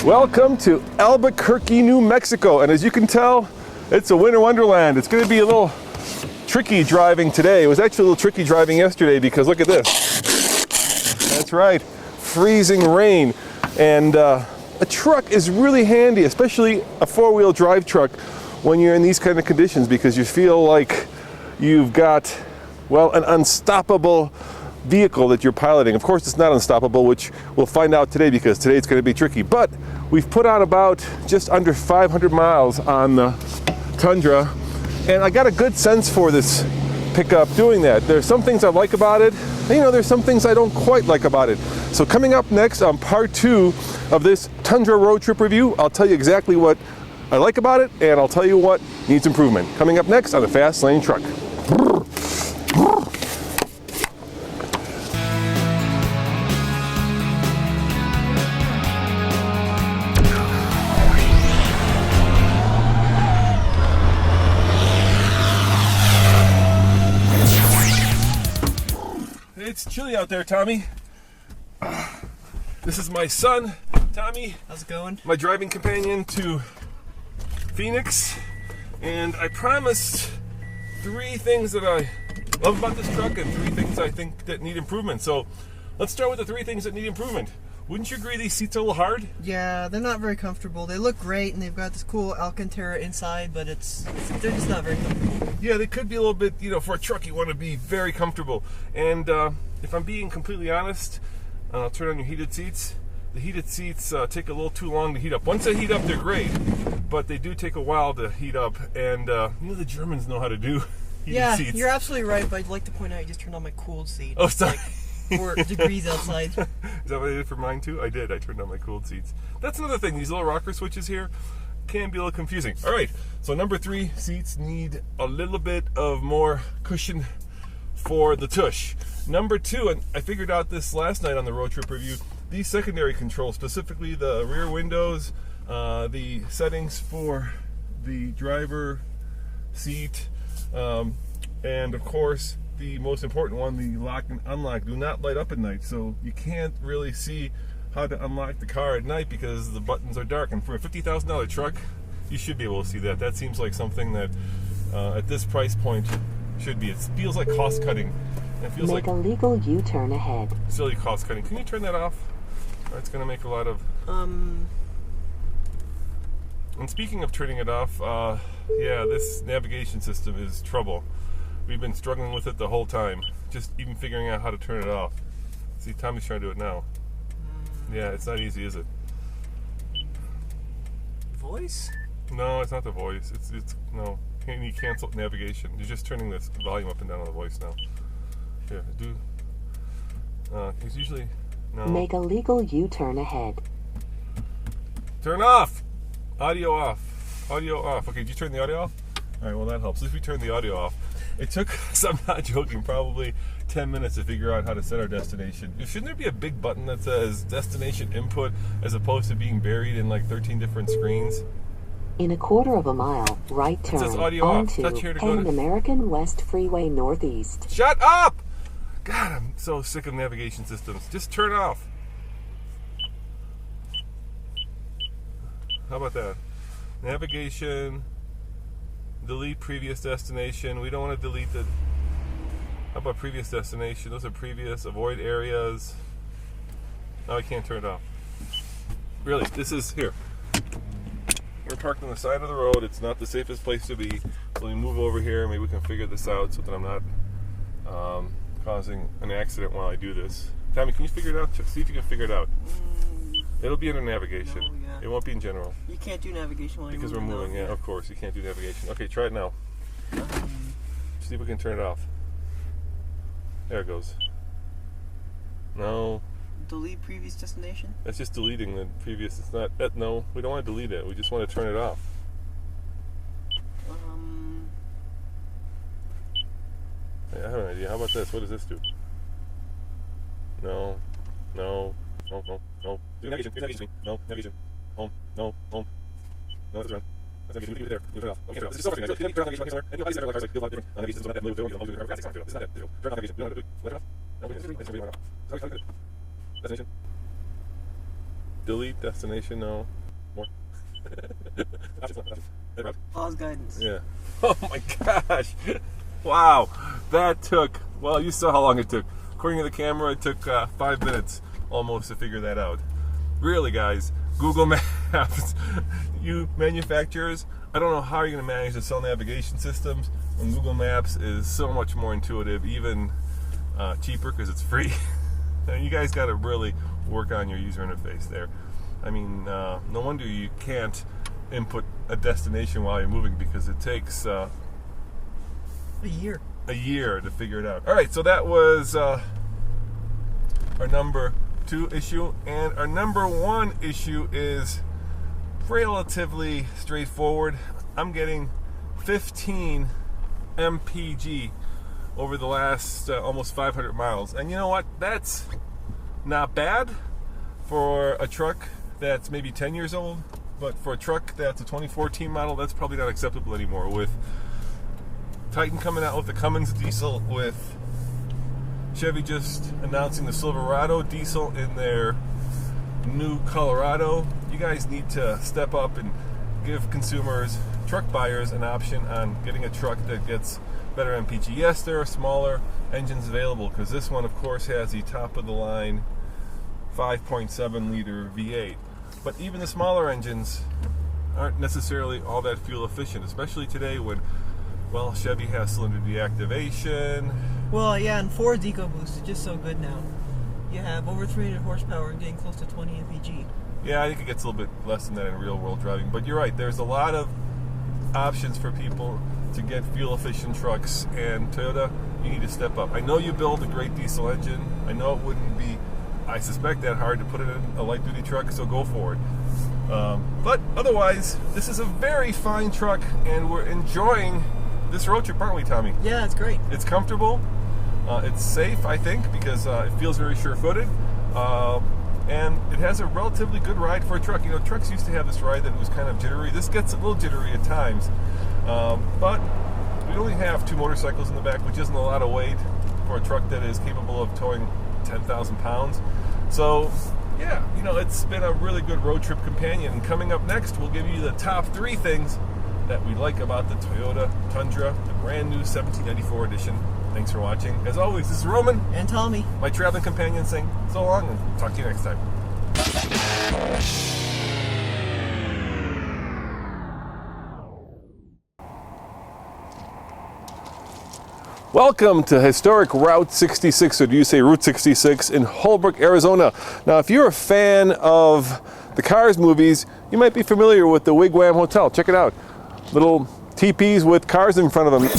Welcome to Albuquerque, New Mexico, and as you can tell, it's a winter wonderland. It's going to be a little tricky driving today. It was actually a little tricky driving yesterday because look at this. That's right, freezing rain. And a truck is really handy, especially a four-wheel drive truck when you're in these kind of conditions because you feel like you've got, well, an unstoppable vehicle that you're piloting. Of course, it's not unstoppable, which we'll find out today because today it's going to be tricky. But we've put out about just under 500 miles on the Tundra, and I got a good sense for this pickup doing that. There's some things I like about it, and, you know, there's some things I don't quite like about it. So coming up next on part 2 of this Tundra road trip review, I'll tell you exactly what I like about it, and I'll tell you what needs improvement. Coming up next on the Fast Lane Truck. It's chilly out there, Tommy. This is my son, Tommy. How's it going? My driving companion to Phoenix. And I promised 3 things that I love about this truck and 3 things I think that need improvement. So let's start with the 3 things that need improvement. Wouldn't you agree these seats are a little hard? Yeah, they're not very comfortable. They look great and they've got this cool Alcantara inside, but they're just not very comfortable. Yeah, they could be a little bit, you know, for a truck you want to be very comfortable. And if I'm being completely honest, I'll turn on your heated seats. The heated seats take a little too long to heat up. Once they heat up, they're great, but they do take a while to heat up. And you know, the Germans know how to do heated seats. Yeah, you're absolutely right, but I'd like to point out you just turned on my cooled seat. Oh, sorry. It's like 4 degrees outside. Is that what I did for mine too? I did. I turned on my cooled seats. That's another thing. These little rocker switches here can be a little confusing. All right, so number 3, seats need a little bit of more cushion for the tush. Number 2, and I figured out this last night on the road trip review, these secondary controls, specifically the rear windows, the settings for the driver seat, and of course the most important one, the lock and unlock, do not light up at night. So you can't really see how to unlock the car at night because the buttons are dark. And for a $50,000 truck, you should be able to see that. That seems like something that at this price point should be. It feels like cost cutting. It feels Make a legal U-turn ahead. Silly cost cutting. Can you turn that off? It's going to make a lot of... And speaking of turning it off, yeah, this navigation system is trouble. We've been struggling with it the whole time. Just even figuring out how to turn it off. See, Tommy's trying to do it now. Yeah, it's not easy, is it? Voice? No, it's not the voice. It's no. Can you cancel navigation? You're just turning this volume up and down on the voice now. Here, do. It's usually no. Make a legal U-turn ahead. Turn off. Audio off. Audio off. Okay, did you turn the audio off? All right. Well, that helps. At least we turned the audio off. It took us, I'm not joking, probably 10 minutes to figure out how to set our destination. Shouldn't there be a big button that says destination input as opposed to being buried in like 13 different screens? In a quarter of a mile, right turn onto Pan American West Freeway Northeast. Shut up! God, I'm so sick of navigation systems. Just turn it off. How about that? Navigation, delete previous destination. We don't want to delete the... How about previous destination? Those are previous. Avoid areas. No, I can't turn it off. Really, this is... Here. We're parked on the side of the road. It's not the safest place to be. So we move over here. Maybe we can figure this out so that I'm not causing an accident while I do this. Tommy, can you figure it out? See if you can figure it out. It'll be under navigation. No, yeah. It won't be in general. You can't do navigation while you're moving. Because we're moving, yeah, of course. You can't do navigation. Okay, try it now. See if we can turn it off. There it goes. No. Delete previous destination? That's just deleting the previous. It's not. No, we don't want to delete it. We just want to turn it off. I have an idea. How about this? What does this do? No. No. No. No. No. Do navigation. Do navigation. No. Navigation. Home. No. Home. No, that's right. That's navigation. Leave it there. Leave it off. Okay, this is so frustrating. Turn on navigation somewhere. And nobody's ever cars like feel a lot different. Navigation is not that blue. It's not that. It's not that. Turn on navigation. We don't have to do it. Let it off. No, we can just leave it off. Sorry, good. Destination. Delete destination. No. Pause guidance. Yeah. Oh my gosh. Wow. That took, well, you saw how long it took. According to the camera, it took 5 minutes almost to figure that out. Really, guys, Google Maps, you manufacturers, I don't know how you're going to manage to sell navigation systems when Google Maps is so much more intuitive, even cheaper because it's free. You guys got to really work on your user interface there. I mean, no wonder you can't input a destination while you're moving, because it takes a year to figure it out. All right, so that was our number 2 issue, and our number 1 issue is relatively straightforward. I'm getting 15 mpg over the last almost 500 miles, and you know what? That's not bad for a truck that's maybe 10 years old, but for a truck that's a 2014 model, that's probably not acceptable anymore. With Titan coming out with the Cummins diesel, with Chevy just announcing the Silverado diesel in their new Colorado, you guys need to step up and give consumers, truck buyers, an option on getting a truck that gets better MPG. Yes, there are smaller engines available, because this one, of course, has the top-of-the-line 5.7 liter V8. But even the smaller engines aren't necessarily all that fuel efficient, especially today when, well, Chevy has cylinder deactivation. Well, yeah, and Ford's EcoBoost is just so good now. You have over 300 horsepower and getting close to 20 mpg. Yeah, I think it gets a little bit less than that in real-world driving. But you're right, there's a lot of options for people to get fuel-efficient trucks, and Toyota, you need to step up. I know you build a great diesel engine. I know it wouldn't be, I suspect, that hard to put it in a light-duty truck, so go for it. But otherwise, this is a very fine truck, and we're enjoying this road trip, aren't we, Tommy? Yeah, it's great. It's comfortable. It's safe, I think, because it feels very sure-footed. And it has a relatively good ride for a truck. You know, trucks used to have this ride that was kind of jittery. This gets a little jittery at times. But we only have 2 motorcycles in the back, which isn't a lot of weight for a truck that is capable of towing 10,000 pounds. So, yeah, you know, it's been a really good road trip companion. And coming up next, we'll give you the top 3 things that we like about the Toyota Tundra, the brand new 1794 edition. Thanks for watching. As always, this is Roman. And Tommy. My traveling companion, saying so long, and talk to you next time. Welcome to historic Route 66, or do you say Route 66, in Holbrook, Arizona. Now, if you're a fan of the Cars movies, you might be familiar with the Wigwam Hotel. Check it out. Little teepees with cars in front of them.